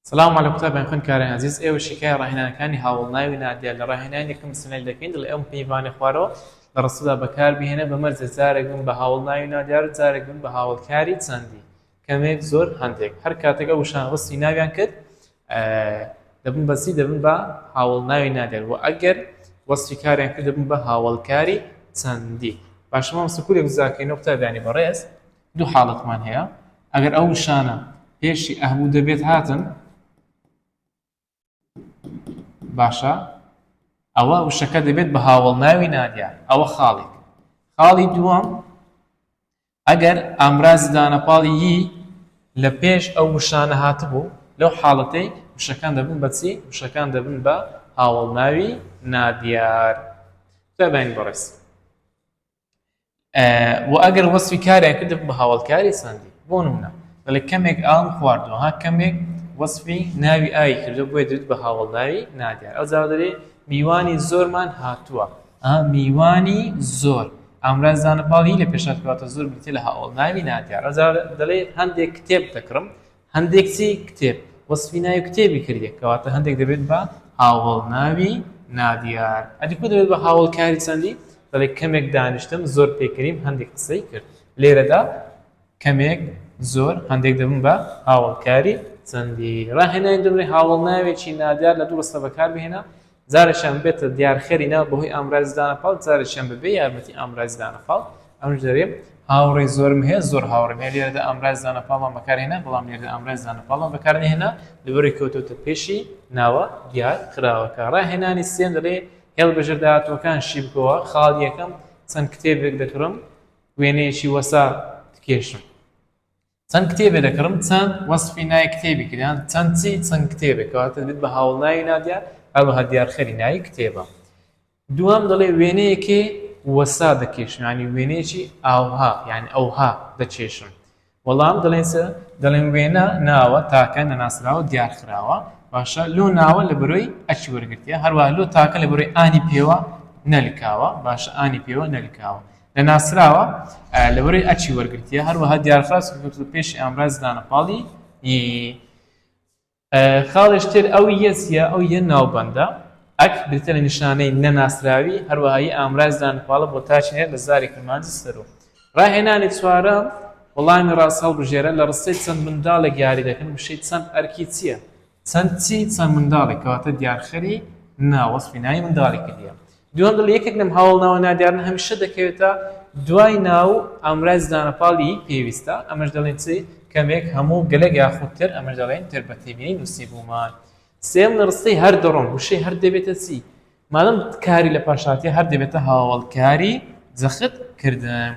سلام عليكم تابعين خوين كارين عزيز ايوه الشكاية راهنا كاني هاولناوي نادي اللي راهنا نكم سنة لكن اللي ام بيفاني خوارو لرصدا بكار بهنا بمرز زارق من بهاولناوي نادي زارق من بهاول كاري تساندي كميك زور هندك حركاتك وشان غصي ناويان كد دبن بسي دبن با هاولناوي نادي واجر وصفي كارين كد دبن بهاول كاري تساندي باش ما مسكولي بزاكي نقطة يعني بريس دو حالة من هي اگر اول شانا هيشي اهبو دبيت هاتن باشە ئەوە وشەکە دەبێت بە هاوڵناوی نادیار ئەوە خاڵی دووەم ئەگەر ئامرازی دانەپاڵی یی لە پێش ئەو وشانە هاتبوو لەو حاڵەتەی وشەکان دەبن بە چی؟ وشەکان دەبن بە هاوڵناوی نادیار تابعین بەڕێز و ئەگەر وەسفی کاریان کرد بە هاوڵکاری ساندی بۆ نمونە دەڵێ کەمێک ئاڵم خواردەوە ها کەمێک وەصفی ناوی ئای کردو بۆیە دەبێت بە هاوڵناوی نادیار ئەو جا دەڵێ میوانی زۆرمان هاتووە میوانی زۆر ئامراز دانەپاڵی لە پێشات کەواتە زۆر بریتێ لە هاوڵناوی نادیار ئەو جا دەڵێ هەندێک کتێب دەکڕم هەندێک چی کتێب وەصفی ناوی کتێبی کردێ کەواتە هەندێک دەبێت بە هاوڵناوی نادیار ئەدیکو دەبێت بە هاوڵکاری چەندی دەڵێ کەمێک دانیشتم زۆر پێکریم هەندێک قسەی کرد لێرەدا کەمێک زۆر هەندێک دەبن بە هاوڵکاری چەندی ڕاهێنانی دەبێ هاوڵناوێکی نادیار لە دوو ڕستە بەکار بهێنا جارێکیان بێتە دیارخێری ناو بەهۆی ئامرازی دانەپاڵ جارێکیان ببێ یارمەتی ئامرازی دانەپاڵ ئەمش دەرێ هاوڕێی زۆرم هەیە زۆر هاوڕێم هەیە لێرەدا ئامرازی دانەپاڵمان بەکارهێنا بەڵام لێرەدا ئامرازی دانەپاڵمان بەکارنەهێنا لەبەرەوەی کەوتوتە پێشی ناوە دیار کراوەکە ڕاهێنانی سێم دەڵێ هێڵبژێر داهاتوەکانشی بکەوە خاڵی یەکەم چەند کتێبێک دەکڕم وێنەیەکی وەسا تکێشم چەند کتێبێ دەکڕم چەند وەصفی ناوی کتێبی کردیان چەند چی چەند کتێبێک کەواتە دەبێت بە هاوڵناوی نادیار هەروەها دیارخەری ناوی کتێبە دووەم دەڵێ وێنەیەکێ وەسا دەکێشم یعنی وێنەیەکی ئاوها یعنی ئەوها دەچێشم وەڵام دەڵێن وێنە ناوە تاکە نەناسراوە دیارخراوە باشە لۆ ناوە لە بەرۆی ئەچی وەرگرتیە هەروەها لۆ تاکە لە بەرۆی ئانی پێوە نەلیکاوە باشە ئانی پێوە نەلیکاوە لەناسراوە لەبەرەوەی ئەچی وەرگرتیە هەروەها دیارخراس کەوتوتە پێشی ئامرازی دانەپاڵی خاڵێش تر ئەو یەسیە ئەو یە ناوبەندە ئەک بریتە لە نیشانەی نەناسراوی هەروەها یە ئامرازی دانەپاڵە بۆ تاچینێت لە زاری کرمانجی سەرۆ ڕاهێنانی چوارەم وەڵامی ڕاست هەڵبژێرە لە ڕستەی چەند منداڵێک یاری دەکەن بشەی چەند ئەرکی چییە چەند چی چەند منداڵێک کەواتە دیارخەری ناوەصفی ناوی منداڵی کردیە دووەم دڵ یەکێک لەم هاوڵناوە نادیارن هەمیشە دەکەوێتە دوای ناو ئامرازی دانەپاڵی پێویستە ئەمەش دەڵێن چی کەمێک هەموو گەلێک یاخودتر ئەمەش دەڵێن تربەتێبینی نووسیبوومان سێم لە ڕستەی هەر دەڕۆن وشەی هەر دەبێتە چی مادەم کاری لە پاشاتی هەر دەبێتە هاوڵکاری جەخت کردن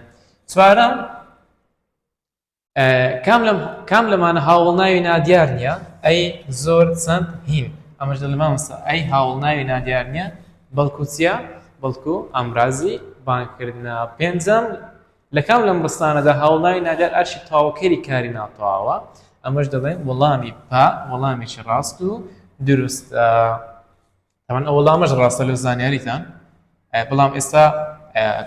چوارەم کام لەمانە هاوڵناوی نادیار نییە ئەی زۆر چەند هین ئەمەش دەڵێ مامۆستا ئەی هاوڵناوی نادیار نییە بەڵکو چییە بەڵکو ئامرازی بانکردنە پێنجەم لە کام لەم ڕستانەدا هاوڵناوی نادیار ئەرشی تاوەکەری کاری ناتەواوە ئەمەش دەڵێن وەڵامی پا وەڵامێکی ڕاست و دروستە تەمان ئەو وەڵامەش ڕاستە لە زانیاریتان بەڵام ئێستا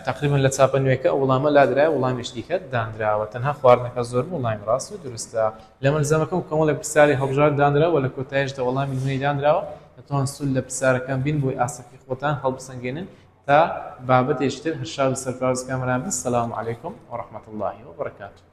تقریبا لە چاپە نوێیەکە ئەو وەڵامە لادرای وەڵامیش دیکە دانراوە تەنها خواردنەکە زۆر وەڵامی ڕاست و دروستە لە مەلزەمەکە و کۆمەڵێک پرسیاری هەڵبژار دانراوە لە کۆتاییشدا وەڵامی نوێی دانراوە دەتوان سول لە پرسیارەکان بین بۆی ئاسەکەی خۆتان هەڵبسەنگێنن تا بابەتێشتر هەرشا و سەرفرازەکانمان بن سەلام عەلەیکوم وەڕەحمەتوڵڵاهی وبەرەکاتوه